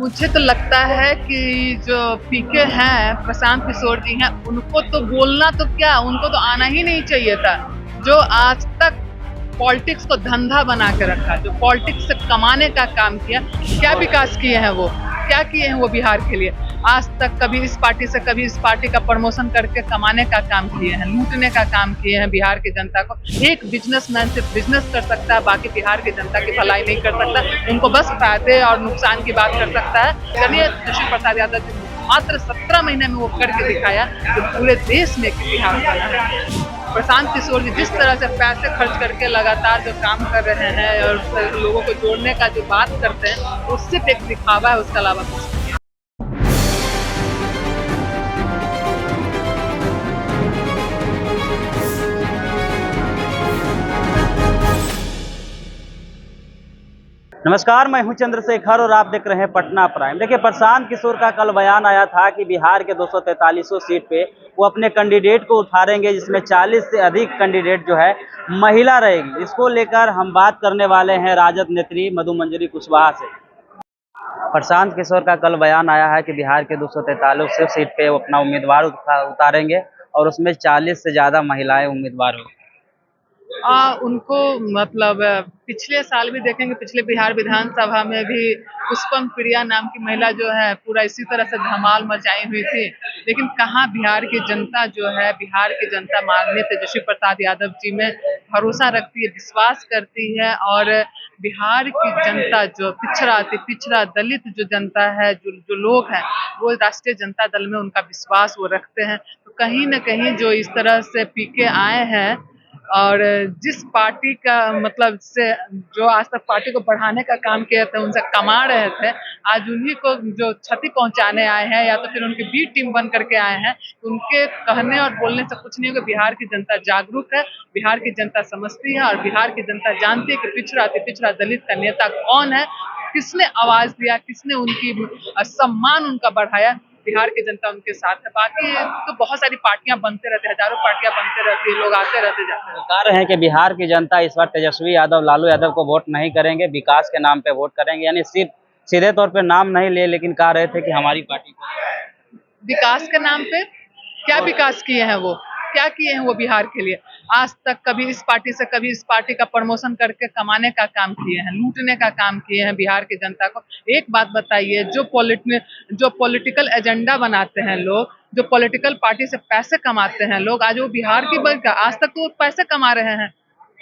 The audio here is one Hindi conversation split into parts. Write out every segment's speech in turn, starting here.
मुझे तो लगता है कि जो पीके हैं, प्रशांत किशोर जी हैं, उनको तो बोलना तो क्या, उनको तो आना ही नहीं चाहिए था। जो आज तक पॉलिटिक्स को धंधा बना के रखा, जो पॉलिटिक्स से कमाने का काम किया, क्या विकास किए हैं वो? क्या किए हैं वो बिहार के लिए? आज तक कभी इस पार्टी से कभी इस पार्टी का प्रमोशन करके कमाने का काम किए हैं, लूटने का काम किए हैं बिहार की जनता को। एक बिजनेसमैन सिर्फ बिजनेस कर सकता है, बाकी बिहार की जनता की भलाई नहीं कर सकता। उनको बस फायदे और नुकसान की बात कर सकता है। चलिए तेजस्वी प्रसाद यादव जी मात्र 17 महीने में वो करके दिखाया जो पूरे देश में एक इतिहास बना है। प्रशांत किशोर जी जिस तरह से पैसे खर्च करके लगातार जो काम कर रहे हैं और लोगों को जोड़ने का जो बात करते हैं, वो सिर्फ एक दिखावा है, उसके अलावा कुछ नहीं है। नमस्कार, मैं हूं चंद्रशेखर और आप देख रहे हैं पटना प्राइम। देखिए, प्रशांत किशोर का कल बयान आया था कि बिहार के 243 सीट पे वो अपने कैंडिडेट को उतारेंगे, जिसमें 40 से अधिक कैंडिडेट जो है महिला रहेगी। इसको लेकर हम बात करने वाले हैं राजद नेत्री मधु मंजरी कुशवाहा से। प्रशांत किशोर का कल बयान आया है कि बिहार के 243 सीट पे वो अपना उम्मीदवार उतारेंगे और उसमें 40 से ज़्यादा महिलाएं उम्मीदवार होंगी। उनको मतलब पिछले साल भी देखेंगे, पिछले बिहार विधानसभा में भी पुष्पम प्रिया नाम की महिला जो है पूरा इसी तरह से धमाल मचाई हुई थी। लेकिन कहाँ बिहार की जनता जो है, बिहार की जनता माननीय तेजस्वी प्रसाद यादव जी में भरोसा रखती है, विश्वास करती है। और बिहार की जनता जो पिछड़ा दलित जो जनता है, जो लोग हैं, वो राष्ट्रीय जनता दल में उनका विश्वास वो रखते हैं। तो कहीं न कहीं जो इस तरह से पीके आए हैं और जिस पार्टी का मतलब से जो आज तक पार्टी को बढ़ाने का काम किए थे, उनसे कमा रहे थे, आज उन्हीं को जो क्षति पहुंचाने आए हैं या तो फिर उनकी बी टीम बन करके आए हैं। उनके कहने और बोलने से कुछ नहीं होगा। बिहार की जनता जागरूक है, बिहार की जनता समझती है और बिहार की जनता जानती है कि पिछड़ा अति पिछड़ा दलित का नेता कौन है, किसने आवाज दिया, किसने उनकी सम्मान उनका बढ़ाया। बिहार की जनता उनके साथ है। बाकी तो बहुत सारी पार्टियां बनते रहते हैं, हजारों पार्टियां बनते रहती है, लोग आते रहते जाते कह रहे हैं कि बिहार की जनता इस बार तेजस्वी यादव लालू यादव को वोट नहीं करेंगे, विकास के नाम पे वोट करेंगे। यानी सिर्फ सीधे तौर पे नाम नहीं ले, लेकिन कह रहे थे कि हमारी पार्टी को विकास के नाम पे क्या विकास किए हैं वो? क्या किए हैं वो बिहार के लिए? आज तक कभी इस पार्टी से कभी इस पार्टी का प्रमोशन करके कमाने का काम किए हैं, लूटने का काम किए हैं बिहार की जनता को। एक बात बताइए, जो पॉलिटिकल एजेंडा बनाते हैं लोग, जो पॉलिटिकल पार्टी से पैसे कमाते हैं लोग, आज वो बिहार की आज तक तो वो पैसे कमा रहे हैं,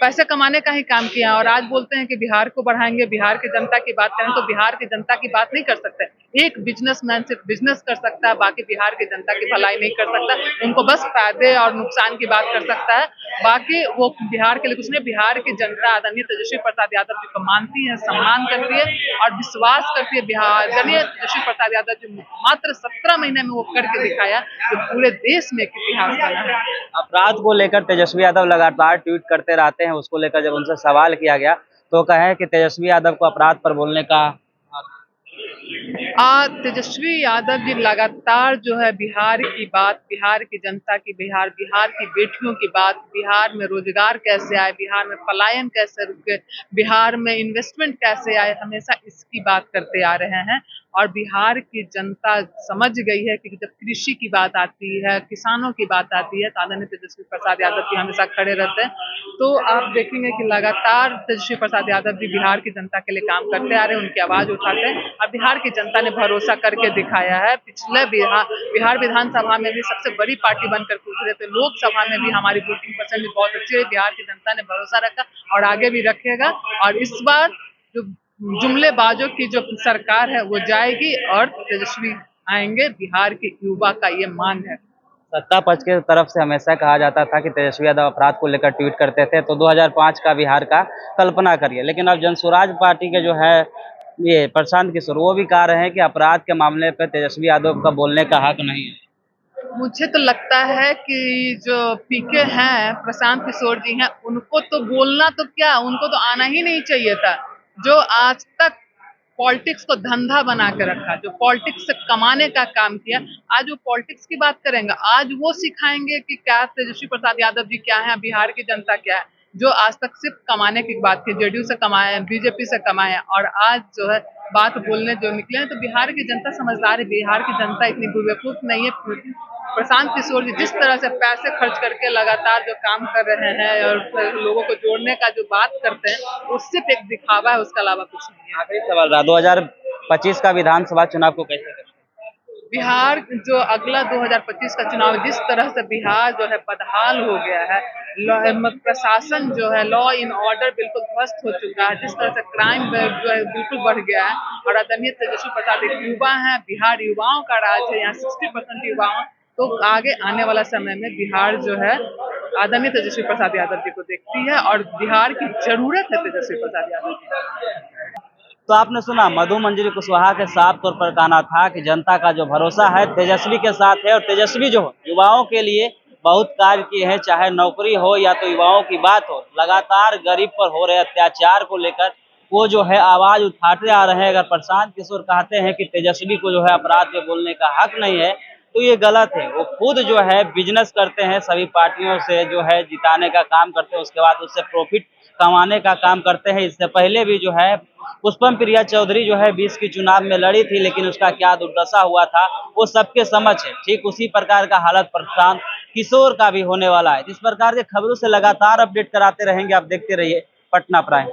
पैसे कमाने का ही काम किया। और आज बोलते हैं कि बिहार को बढ़ाएंगे, बिहार की जनता की बात करें तो बिहार की जनता की बात नहीं कर सकते। एक बिजनेसमैन सिर्फ बिजनेस कर सकता है, बाकी बिहार की जनता की भलाई नहीं कर सकता। उनको बस फायदे और नुकसान की बात कर सकता है, बाकी वो बिहार के लिए कुछ नहीं। बिहार की जनता आदरणीय तेजस्वी प्रसाद यादव जी को मानती है, सम्मान करती है और विश्वास करती है। बिहार आदरणीय तेजस्वी प्रसाद यादव जी मात्र 17 महीने में वो करके दिखाया जो पूरे देश में एक इतिहास बना है। अपराध को लेकर तेजस्वी यादव लगातार ट्वीट करते रहते हैं। उसको लेकर जब उनसे सवाल किया गया तो कहे कि तेजस्वी यादव को अपराध पर बोलने का तेजस्वी यादव जी लगातार जो है बिहार की बात, बिहार की जनता की, बिहार की बेटियों की बात, बिहार में रोजगार कैसे आए, बिहार में पलायन कैसे रुके, बिहार में इन्वेस्टमेंट कैसे आए, हमेशा इसकी बात करते आ रहे हैं। और बिहार की जनता समझ गई है कि जब कृषि की बात आती है, किसानों की बात आती है, तो आदरणीय तेजस्वी प्रसाद यादव जी हमेशा खड़े रहते हैं। तो आप देखेंगे कि लगातार तेजस्वी प्रसाद यादव जी बिहार की जनता के लिए काम करते आ रहे हैं, उनकी आवाज उठाते हैं और बिहार की जनता ने भरोसा करके दिखाया है। पिछले बिहार विधानसभा में भी सबसे बड़ी पार्टी बनकर उभरे थे, लोकसभा में भी हमारी वोटिंग परसेंट भी बहुत अच्छी है। बिहार की जनता ने भरोसा रखा और आगे भी रखेगा। और इस बार जो जुमलेबाजों की जो सरकार है वो जाएगी और तेजस्वी आएंगे, बिहार के युवा का ये मांग है। सत्ता पक्ष की तरफ से हमेशा कहा जाता था कि तेजस्वी यादव अपराध को लेकर ट्वीट करते थे, तो 2005 का बिहार का कल्पना करिए। लेकिन अब जनसुराज पार्टी के जो है ये प्रशांत किशोर, वो भी कह रहे हैं कि अपराध के मामले पर तेजस्वी यादव का बोलने का हक नहीं है। मुझे तो लगता है कि जो पीके हैं, प्रशांत किशोर जी हैं, उनको तो बोलना तो क्या, उनको तो आना ही नहीं चाहिए था। जो आज तक पॉलिटिक्स को धंधा बना के रखा, जो पॉलिटिक्स से कमाने का काम किया, आज वो पॉलिटिक्स की बात करेंगे, आज वो सिखाएंगे कि क्या तेजस्वी प्रसाद यादव जी क्या है, बिहार की जनता क्या है। जो आज तक सिर्फ कमाने की बात की, जेडीयू से कमाए हैं, बीजेपी से कमाए हैं और आज जो है बात बोलने जो निकले हैं, तो बिहार की जनता समझदार है, बिहार की जनता इतनी बेवकूफ नहीं है। प्रशांत किशोर जी जिस तरह से पैसे खर्च करके लगातार जो काम कर रहे हैं और लोगों को जोड़ने का जो बात करते हैं, उससे एक दिखावा है, उसके अलावा कुछ नहीं है। आखिरी सवाल रहा, 2025 का विधानसभा चुनाव को कैसे देखते बिहार जो अगला 2025 का चुनाव जिस तरह से बिहार जो है बदहाल हो गया है, प्रशासन जो है लॉ इन ऑर्डर बिल्कुल ध्वस्त हो चुका है, जिस तरह से क्राइम जो है बिल्कुल बढ़ गया है। और आदरणीय तेजस्वी प्रसाद एक युवा है, बिहार युवाओं का राज्य है, यहाँ 60% युवाओं, तो आगे आने वाला समय में बिहार जो है आदरणीय तेजस्वी प्रसाद यादव जी को देखती है और बिहार की जरूरत है तेजस्वी प्रसाद यादव जी। तो आपने सुना मधु मंजरी कुशवाहा के साफ तौर पर कहना था कि जनता का जो भरोसा है तेजस्वी के साथ है, और तेजस्वी जो युवाओं के लिए बहुत कार्य किए हैं, चाहे नौकरी हो या तो युवाओं की बात हो। लगातार गरीब पर हो रहे अत्याचार को लेकर वो जो है आवाज उठाते आ रहे हैं। अगर प्रशांत किशोर कहते हैं कि तेजस्वी को जो है अपराध पे बोलने का हक नहीं है, तो ये गलत है। वो खुद जो है बिजनेस करते हैं, सभी पार्टियों से जो है जिताने का काम करते हैं, उसके बाद उससे प्रॉफिट कमाने का काम करते हैं। इससे पहले भी जो है पुष्पम प्रिया चौधरी जो है 20 की चुनाव में लड़ी थी, लेकिन उसका क्या दुर्दशा हुआ था वो सबके समझ है। ठीक उसी प्रकार का हालत प्रशांत किशोर का भी होने वाला है। इस प्रकार के खबरों से लगातार अपडेट कराते रहेंगे, आप देखते रहिए पटना प्राइम।